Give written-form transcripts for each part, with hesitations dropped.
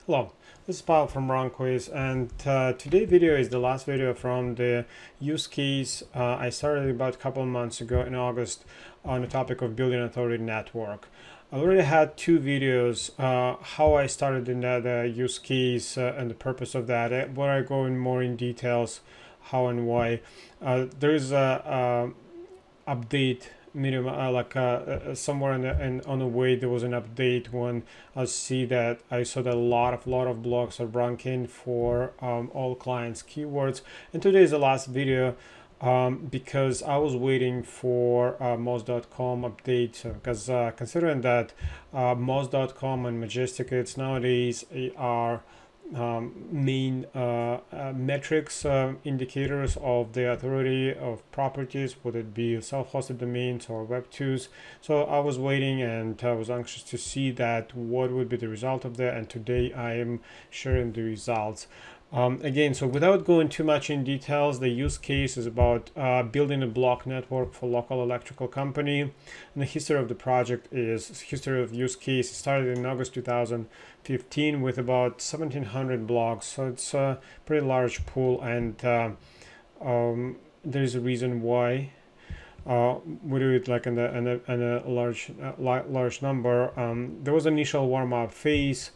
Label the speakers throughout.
Speaker 1: Hello, this is Paul from RankWyz, and today's video is the last video from the use case I started about a couple of months ago in August on the topic of building authority network. I already had two videos how I started in the use case and the purpose of that, where I go in more in details how and why. There is a update minimum somewhere on the way there was an update when I saw that a lot of blogs are ranking for all clients keywords, and today is the last video because I was waiting for Moz.com update, because considering that Moz.com and Majestic it's nowadays are main metrics, indicators of the authority of properties, whether it be self-hosted domains or Web2s. So I was waiting and I was anxious to see that what would be the result of that, and today I am sharing the results. Again, so without going too much in details, the use case is about building a block network for local electrical company. And the history of the project is history of use case. It started in August 2015 with about 1,700 blocks. So it's a pretty large pool, and there is a reason why we do it like in a large number. There was an initial warm-up phase.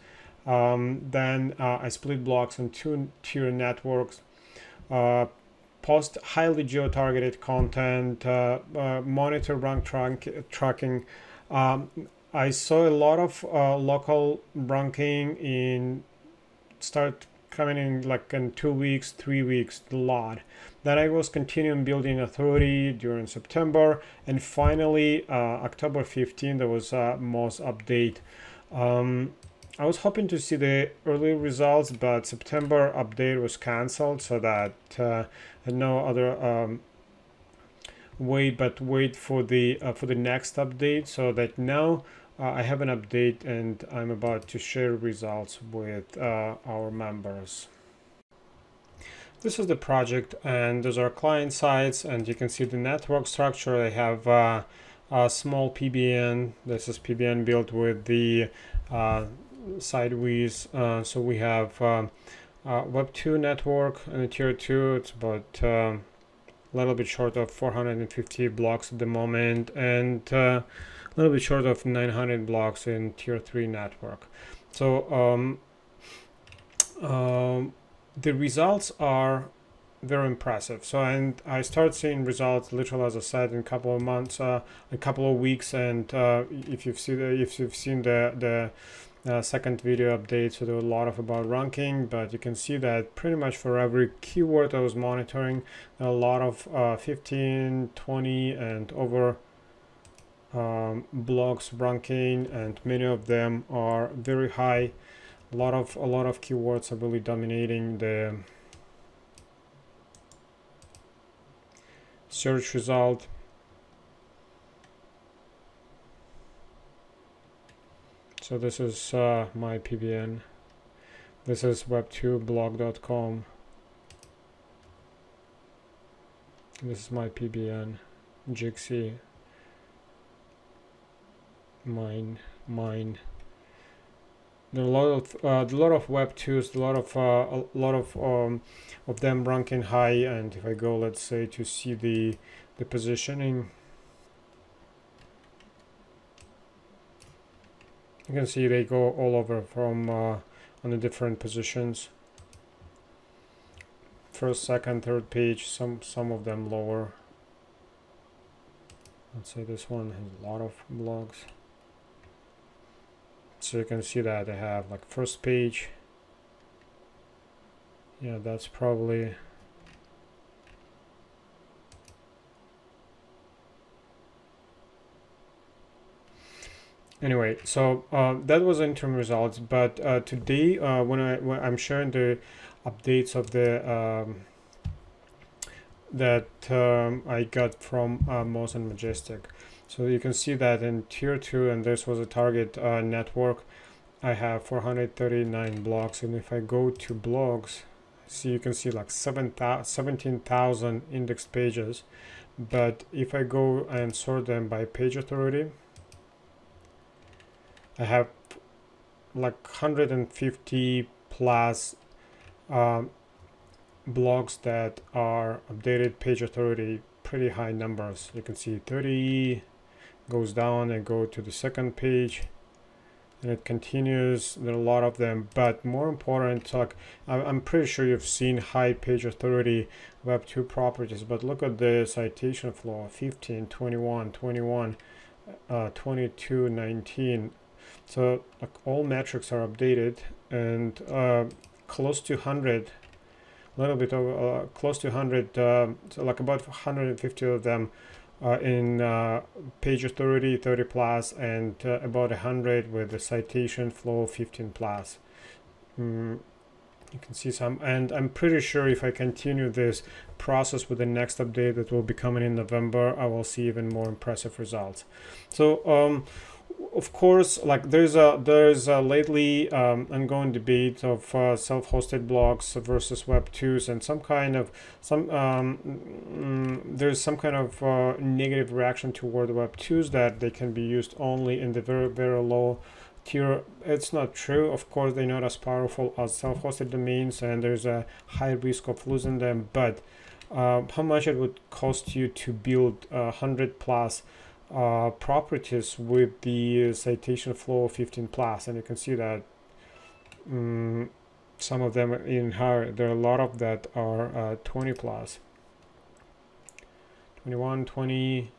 Speaker 1: Then I split blocks in two tier networks, post highly geo-targeted content, monitor rank tracking. I saw a lot of local ranking in start coming in like in 2 weeks, 3 weeks, a lot. Then I was continuing building authority during September, and finally October 15 there was a Moz update. I was hoping to see the early results, but September update was cancelled, so that had no other way but wait for the next update. So that now I have an update, and I'm about to share results with our members. This is the project, and those are client sites, and you can see the network structure. I have a small PBN. This is PBN built with the Sideways. So we have Web2 network and tier 2. It's about a little bit short of 450 blocks at the moment, and a little bit short of 900 blocks in tier 3 network. So the results are very impressive. So, and I start seeing results literally, as I said, in a couple of months, a couple of weeks. And if you've seen the second video update, so there were a lot about ranking, but you can see that pretty much for every keyword I was monitoring, a lot of 15, 20 and over blogs ranking, and many of them are very high. A lot of keywords are really dominating the search result. So this is my PBN. This is web2blog.com. This is my PBN. Jixi. Mine. There are a lot of Web2s, a lot of them ranking high. And if I go, let's say, to see the positioning, you can see they go all over from on the different positions. First, second, third page. Some of them lower. Let's say this one has a lot of blogs. So you can see that they have like first page. Yeah, that's probably anyway. So that was interim results. But today, when I'm sharing the updates of the that I got from Moz and Majestic. So you can see that in tier 2, and this was a target network, I have 439 blogs. And if I go to blogs, see, you can see like 17,000 indexed pages. But if I go and sort them by page authority, I have like 150 plus blogs that are updated. Page authority, pretty high numbers. You can see 30 goes down and go to the second page, and it continues. There are a lot of them, but more important, like I'm pretty sure you've seen high page authority Web2 properties, but look at the citation flow: 15, 21, 21, 22, 19. So like all metrics are updated, and close to 100, a little bit over, close to 100, so like about 150 of them in page authority 30 plus, and about 100 with the citation flow 15 plus. You can see some, and I'm pretty sure if I continue this process with the next update that will be coming in November, I will see even more impressive results. So of course, like there's a lately ongoing debate of self-hosted blogs versus Web2s, and there's some kind of negative reaction toward Web2s, that they can be used only in the very, very low tier. It's not true. Of course, they're not as powerful as self-hosted domains, and there's a high risk of losing them. But how much it would cost you to build 100 plus properties with the citation flow 15 plus? And you can see that some of them in higher, there are a lot of that are 20 plus, 21, 20,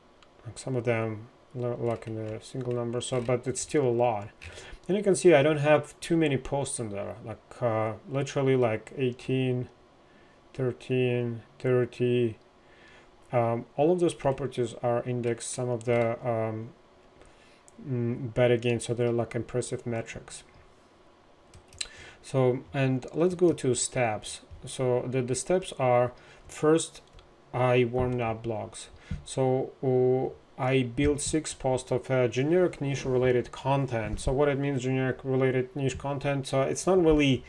Speaker 1: like some of them like in a single number. So but it's still a lot. And you can see I don't have too many posts in there, like literally like 18, 13, 30. All of those properties are indexed, some of the but again, so they're like impressive metrics. So, and let's go to steps. So the steps are: first, I warmed up blogs. So I built 6 posts of generic niche related content. So what it means, generic related niche content, so it's not really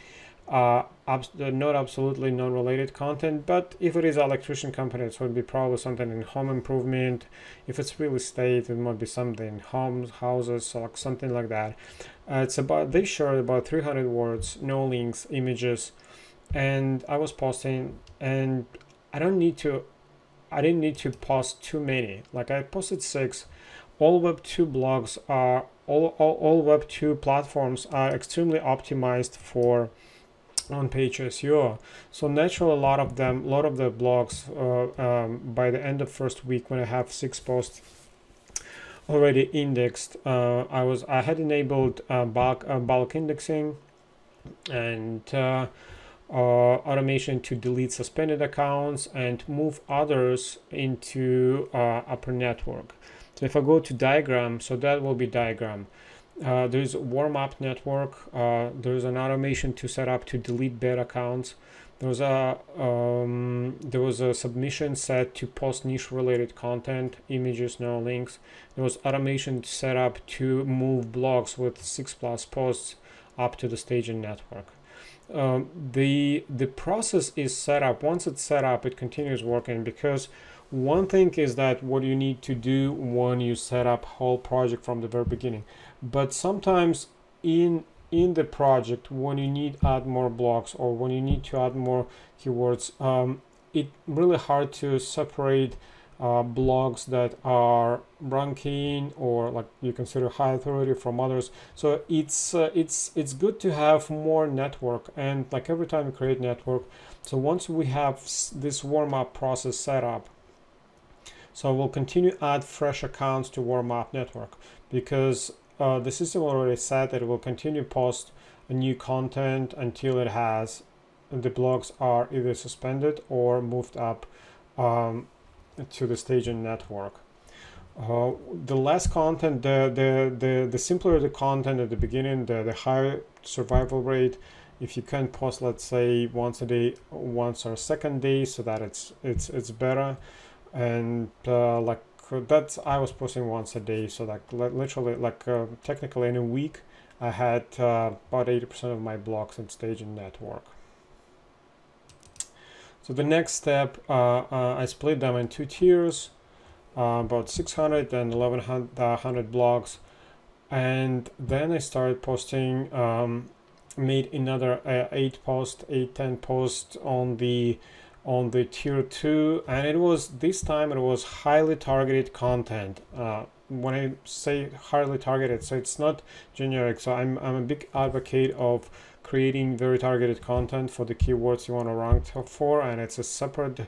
Speaker 1: not absolutely non-related content, but if it is an electrician company, it would be probably something in home improvement. If it's real estate, it might be something in homes, houses, or something like that. It's about, they shared about 300 words, no links, images, and I was posting, and I didn't need to post too many. Like I posted 6. All Web2 blogs are all Web2 platforms are extremely optimized for on-page SEO. So naturally, a lot of the blogs by the end of first week, when I have 6 posts already indexed, I had enabled bulk indexing and automation to delete suspended accounts and move others into upper network. So if I go to diagram, so that will be diagram. There's warm-up network. There's an automation to set up to delete bad accounts. There was a submission set to post niche-related content, images, no links. There was automation set up to move blogs with 6+ posts up to the staging network. The process is set up. Once it's set up, it continues working, because one thing is that what you need to do when you set up whole project from the very beginning. But sometimes in the project, when you need to add more blocks or when you need to add more keywords, it's really hard to separate blogs that are ranking or like you consider high authority from others. So it's good to have more network, and like every time you create network, so once we have this warm-up process set up, so we'll continue to add fresh accounts to warm-up network, because the system already said that it will continue to post new content until it has the blogs are either suspended or moved up to the staging network. The less content, the simpler the content at the beginning, the higher survival rate. If you can post, let's say once a day, once or second day, so that it's better. And like that's, I was posting once a day, so like literally like technically in a week I had about 80% of my blogs in staging network. So the next step, I split them in 2 tiers, about 600 and 1100 blogs. And then I started posting, made another 10 posts on the tier 2, and it was this time it was highly targeted content. When I say highly targeted, so it's not generic. So I'm a big advocate of creating very targeted content for the keywords you want to rank for, and it's a separate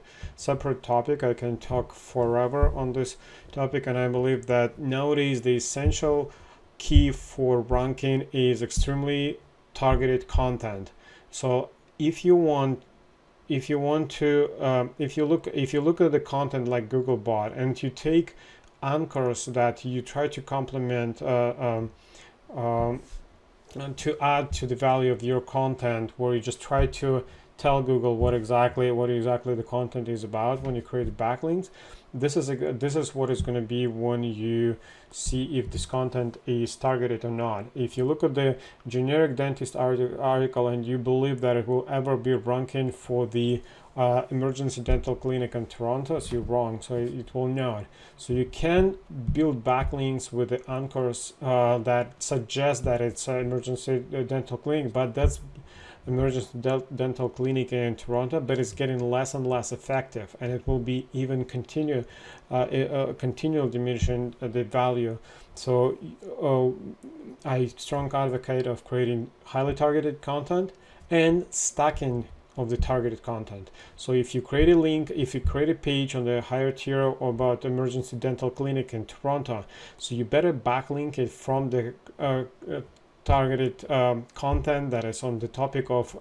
Speaker 1: topic. I can talk forever on this topic, and I believe that nowadays the essential key for ranking is extremely targeted content. So if you look at the content like Googlebot, and you take anchors that you try to complement to add to the value of your content, where you just try to tell Google what exactly the content is about when you create backlinks. This is what is going to be when you see if this content is targeted or not. If you look at the generic dentist article and you believe that it will ever be ranking for the emergency dental clinic in Toronto, so you're wrong. So it will not. So you can build backlinks with the anchors that suggest that it's an emergency dental clinic, but that's emergency dental clinic in Toronto, but it's getting less and less effective, and it will be even continual diminishing the value. So I strong advocate of creating highly targeted content and stacking of the targeted content. So if you create a link, if you create a page on the higher tier about emergency dental clinic in Toronto, so you better backlink it from the targeted content that is on the topic of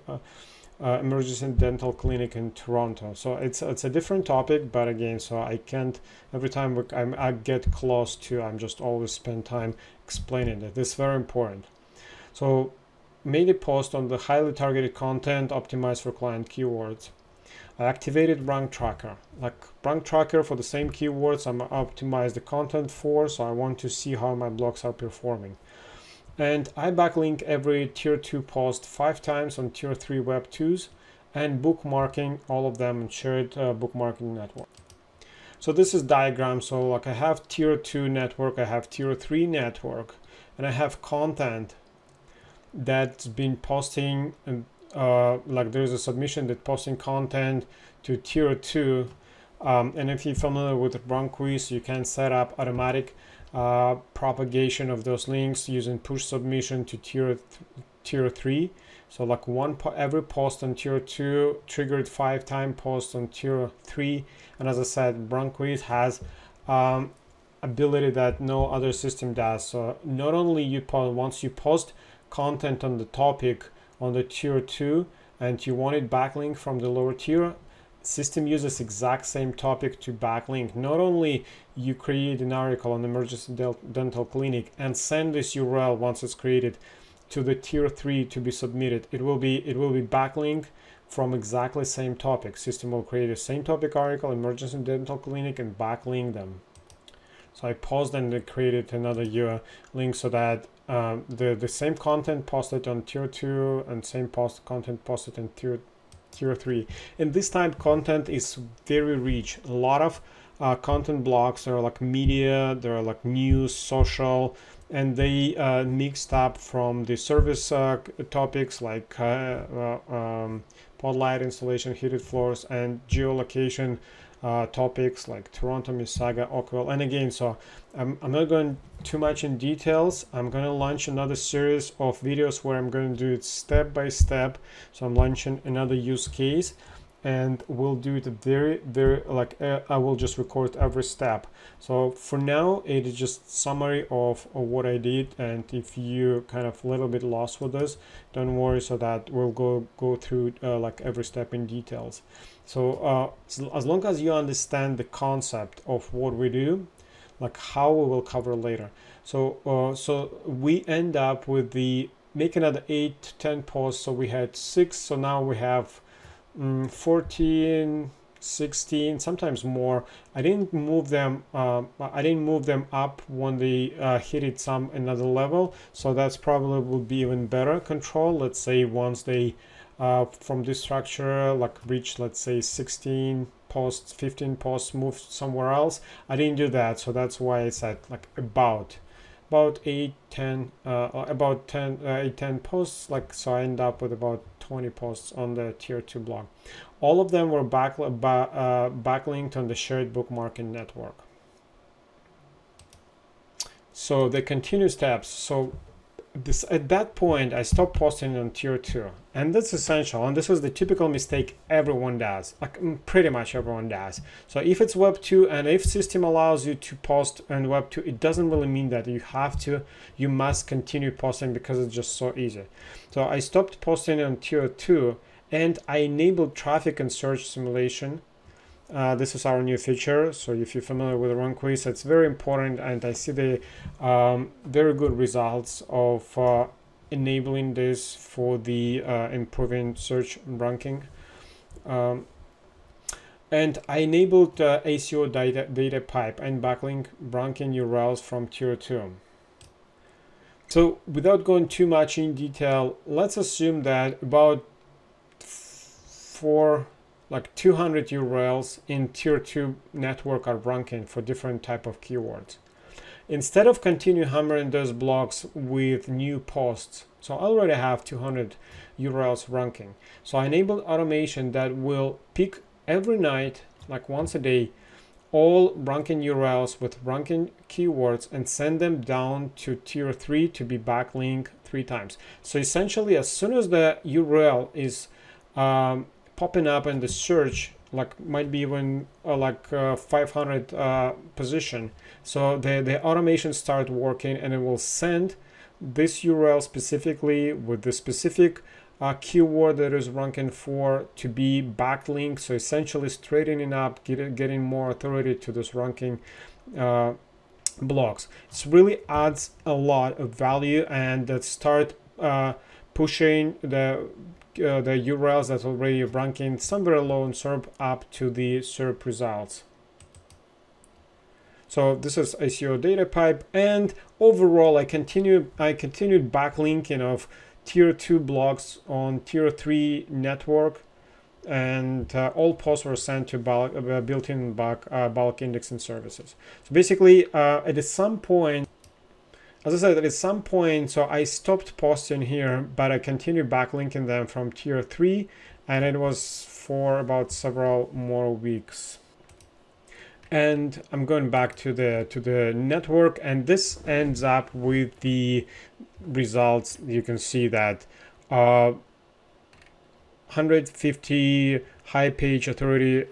Speaker 1: emergency dental clinic in Toronto. So it's a different topic, but again, so I can't, every time I get close to, I'm just always spend time explaining it. This is very important. So made a post on the highly targeted content optimized for client keywords. I activated rank tracker, like rank tracker for the same keywords I'm optimized the content for, so I want to see how my blogs are performing. And I backlink every tier 2 post 5 times on tier 3 Web2s, and bookmarking all of them in shared bookmarking network. So this is diagram. So like I have tier 2 network, I have tier 3 network, and I have content that's been posting, like there's a submission that posting content to tier 2, and if you're familiar with RankWyz, you can set up automatic propagation of those links using push submission to tier 3. So like every post on tier 2 triggered 5 time posts on tier 3, and as I said, RankWyz has ability that no other system does. So not only you post, once you post content on the topic on the tier 2 and you want it backlink from the lower tier, system uses exact same topic to backlink. Not only you create an article on emergency dental clinic and send this URL once it's created to the tier 3 to be submitted, it will be backlink from exactly same topic. System will create a same topic article, emergency dental clinic, and backlink them. So I paused and created another link so that the same content posted on tier 2 and same content posted in tier 3. And this type content is very rich. A lot of content blocks, there are like media, there are like news, social, and they mixed up from the service topics like pod light installation, heated floors, and geolocation topics like Toronto, Mississauga, Oakville. And again, so I'm not going too much in details. I'm going to launch another series of videos where I'm going to do it step by step. So I'm launching another use case, and we'll do it very like I will just record every step. So for now, it is just summary of what I did, and if you kind of a little bit lost with this, don't worry, so that we'll go through like every step in details. So as long as you understand the concept of what we do, like how we will cover later. So so we end up with the make another 8 to 10 posts. So we had 6, so now we have 14, 16, sometimes more. I didn't move them up when they hit it some another level, so that's probably will be even better control. Let's say once they from this structure like reach, let's say 16 posts, 15 posts, move somewhere else. I didn't do that, so that's why I said like about. about 10 posts, like, so I end up with about 20 posts on the tier 2 blog. All of them were backlinked on the shared bookmarking network. So the continue steps. So this, at that point, I stopped posting on tier 2, and that's essential. And this is the typical mistake everyone does, like pretty much everyone does. So if it's Web 2 and if system allows you to post on Web 2, it doesn't really mean that you must continue posting because it's just so easy. So I stopped posting on tier 2, and I enabled traffic and search simulation. This is our new feature. So if you're familiar with RankWyz, it's very important, and I see the very good results of enabling this for the improving search ranking. And I enabled ACO data pipe and backlink ranking URLs from tier 2. So without going too much in detail, let's assume that about 200 URLs in tier 2 network are ranking for different type of keywords. Instead of continue hammering those blocks with new posts, so I already have 200 URLs ranking. So I enabled automation that will pick every night, like once a day, all ranking URLs with ranking keywords and send them down to tier 3 to be backlinked 3 times. So essentially, as soon as the URL is popping up in the search, like might be even 500 position, so the automation start working, and it will send this URL specifically with the specific keyword that is ranking for to be backlinked. So essentially straightening up, getting more authority to this ranking blocks. It really adds a lot of value, and that start pushing the URLs that's already ranking somewhere low in SERP up to the SERP results. So this is ACO data pipe, and overall I continued backlinking of tier 2 blogs on tier 3 network, and all posts were sent to built-in bulk indexing services. So basically, at some point, as I said, at some point, so I stopped posting here, but I continued backlinking them from tier 3, and it was for about several more weeks. And I'm going back to the network, and this ends up with the results. You can see that 150 high page authority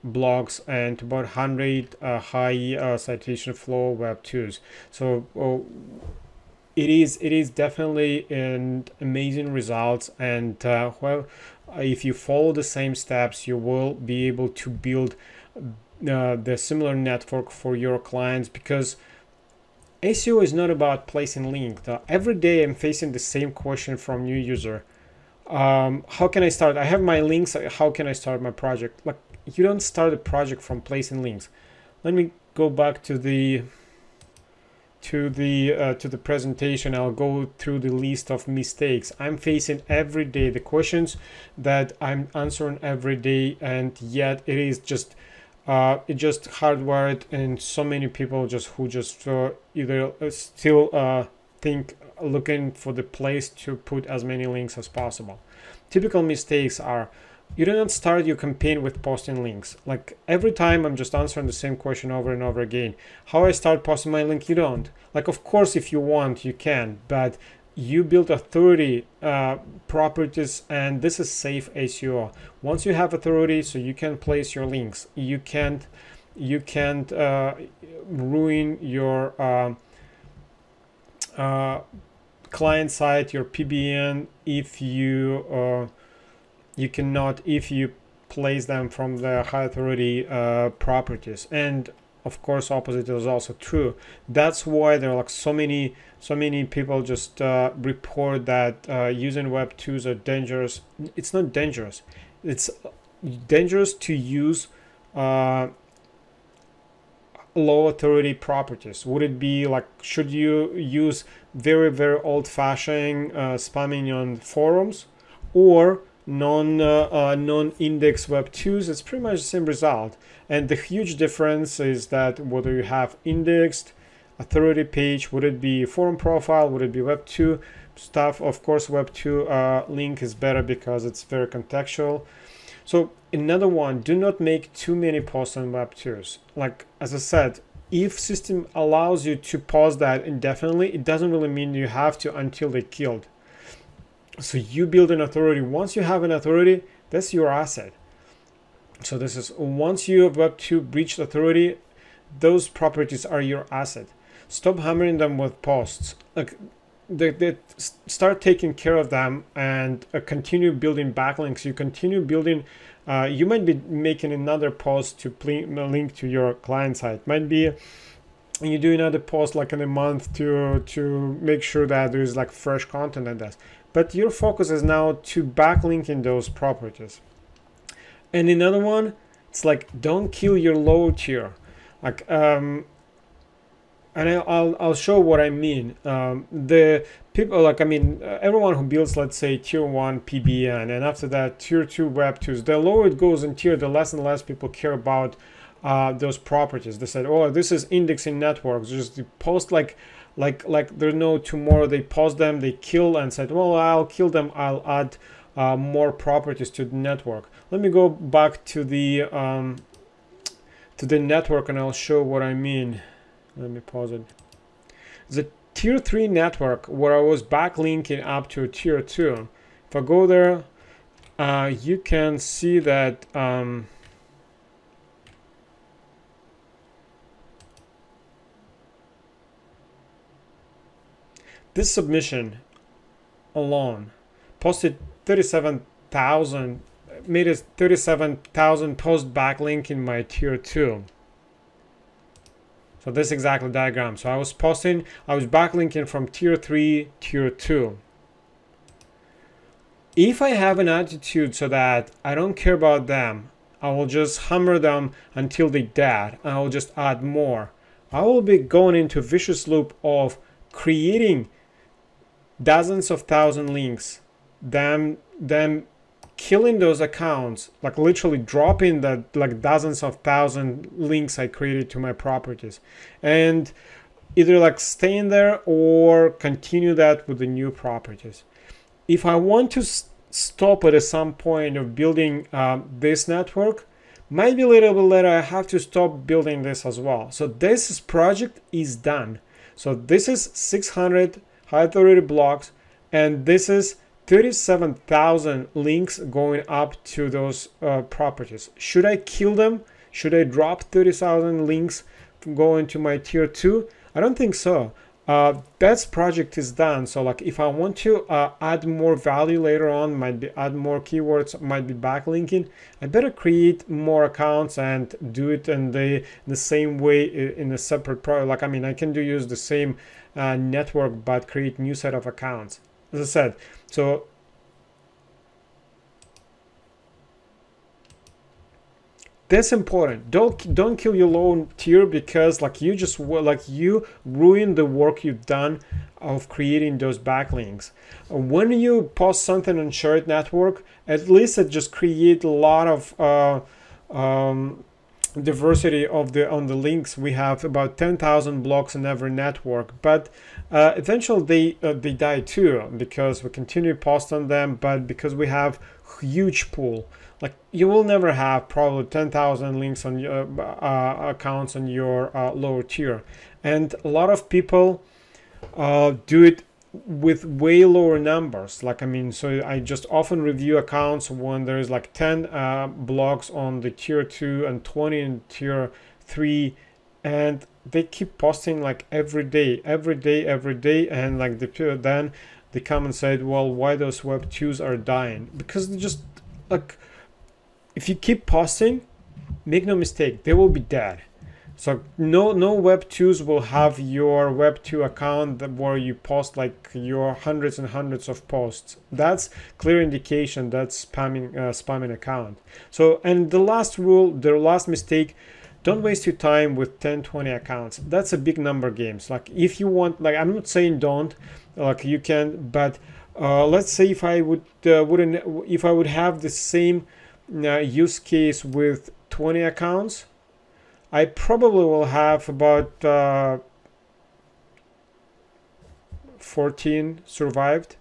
Speaker 1: blogs and about 100 high citation flow Web 2s. So it is definitely an amazing results, and well, if you follow the same steps, you will be able to build the similar network for your clients, because SEO is not about placing links. Every day I'm facing the same question from new user. How can I start? I have my links. How can I start my project? Like, you don't start a project from placing links. Let me go back to the presentation. I'll go through the list of mistakes I'm facing every day, the questions that I'm answering every day, and yet it is just it just hardwired, and so many people who either still think looking for the place to put as many links as possible. Typical mistakes are: you do not start your campaign with posting links. Like, every time I'm just answering the same question over and over again. How I start posting my link? You don't. Like, of course, if you want, you can, but you build authority properties, and this is safe SEO. Once you have authority, so you can place your links. You can't ruin your client site, your PBN, if you place them from the high authority properties. And of course, opposite is also true. That's why there are like so many people just report that using Web 2s are dangerous. It's not dangerous. It's dangerous to use low authority properties. Would it be like, should you use very old-fashioned spamming on forums, or non-index Web 2s? It's pretty much the same result. And the huge difference is that whether you have indexed authority page? Would it be forum profile? Would it be Web2 stuff? Of course, Web2 link is better because it's very contextual. So another one, do not make too many posts on Web2s. Like, as I said, if system allows you to pause that indefinitely, it doesn't really mean you have to until they killed. So you build an authority. Once you have an authority, that's your asset. So this is once you have Web2 breached authority, those properties are your asset. Stop hammering them with posts. Like, they start taking care of them and continue building backlinks. You continue building. You might be making another post to link to your client site. Might be you do another post like in a month to make sure that there's like fresh content on that. But your focus is now to backlinking those properties. And another one, it's like, don't kill your low tier. Like, and I'll show what I mean. The people, like, I mean, everyone who builds, let's say, tier 1 PBN, and after that tier 2 Web2s, the lower it goes in tier, the less and less people care about those properties. They said, oh, this is indexing networks. Just post like there's no tomorrow. They post them, they kill, and said, well, I'll kill them. I'll add more properties to the network. Let me go back to the network, and I'll show what I mean. Let me pause it. The tier 3 network where I was backlinking up to tier 2. If I go there, you can see that this submission alone posted 37,000, made a 37,000 post backlink in my tier 2. So this exactly diagram. So I was backlinking from tier 3, tier 2. If I have an attitude so that I don't care about them, I will just hammer them until they dead, and I will just add more. I will be going into a vicious loop of creating dozens of thousand links, them killing those accounts, like literally dropping the like dozens of thousand links I created to my properties, and either like staying there or continue that with the new properties. If I want to stop at some point of building this network, maybe a little bit later I have to stop building this as well. So this project is done. So this is 600 high authority blocks, and this is 37,000 links going up to those properties. Should I kill them? Should I drop 30,000 links going to my tier 2? I don't think so. That project is done. So like if I want to add more value later on, might be add more keywords, might be backlinking, I better create more accounts and do it in the same way in a separate product. Like, I mean, I can use the same network but create new set of accounts. As I said, so that's important. Don't kill your low tier, because like you ruin the work you've done of creating those backlinks. When you post something on shared network, at least it just create a lot of diversity on the links. We have about 10,000 blocks in every network, but eventually they die too, because we continue post on them, but because we have huge pool. Like, you will never have probably 10,000 links on your accounts on your lower tier, and a lot of people do it with way lower numbers. Like, I mean, so I just often review accounts when there's like 10 blocks on the tier 2 and 20 in tier 3, and they keep posting like every day, and like then they come and say, well, why those Web2s are dying? Because they just, like, if you keep posting, make no mistake, they will be dead. So no Web2s will have your Web2 account where you post like your hundreds and hundreds of posts. That's clear indication that's spamming account. So, and the last rule, the last mistake, don't waste your time with 10-20 accounts. That's a big number games. Like, if you want, like, I'm not saying don't, like, you can, but let's say if I would have the same use case with 20 accounts, I probably will have about 14 survived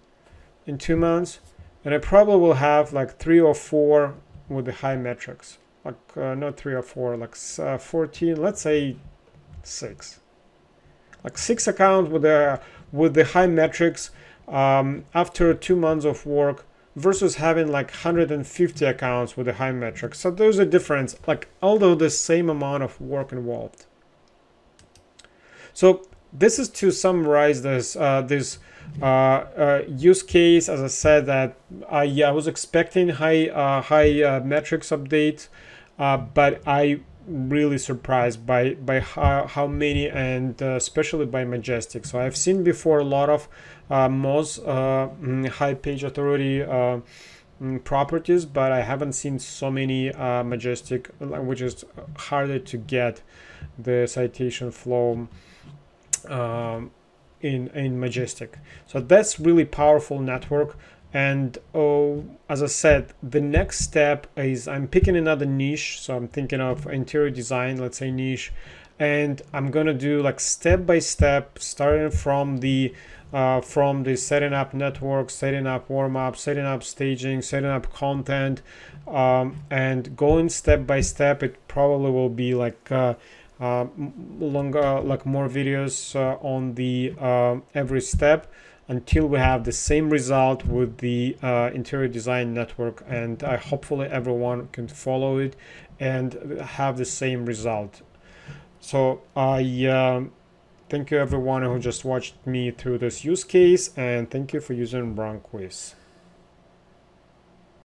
Speaker 1: in 2 months, and I probably will have like 3 or 4 with the high metrics, like not 3 or 4, like 14, let's say 6, like 6 accounts with the high metrics after 2 months of work, versus having like 150 accounts with the high metrics. So there's a difference, like although the same amount of work involved. So this is to summarize this use case. As I said, that I was expecting high metrics update, but I really surprised by how many, and especially by Majestic. So I've seen before a lot of most high page authority properties, but I haven't seen so many Majestic, which is harder to get the citation flow in Majestic. So that's really powerful network. And as I said, the next step is I'm picking another niche. So I'm thinking of interior design, let's say niche, and I'm gonna do like step by step, starting from the setting up network, setting up warm up, setting up staging, setting up content, and going step by step. It probably will be like longer, like more videos on the every step, until we have the same result with the interior design network, and hopefully everyone can follow it and have the same result. So I thank you everyone who just watched me through this use case, and thank you for using RankWyz.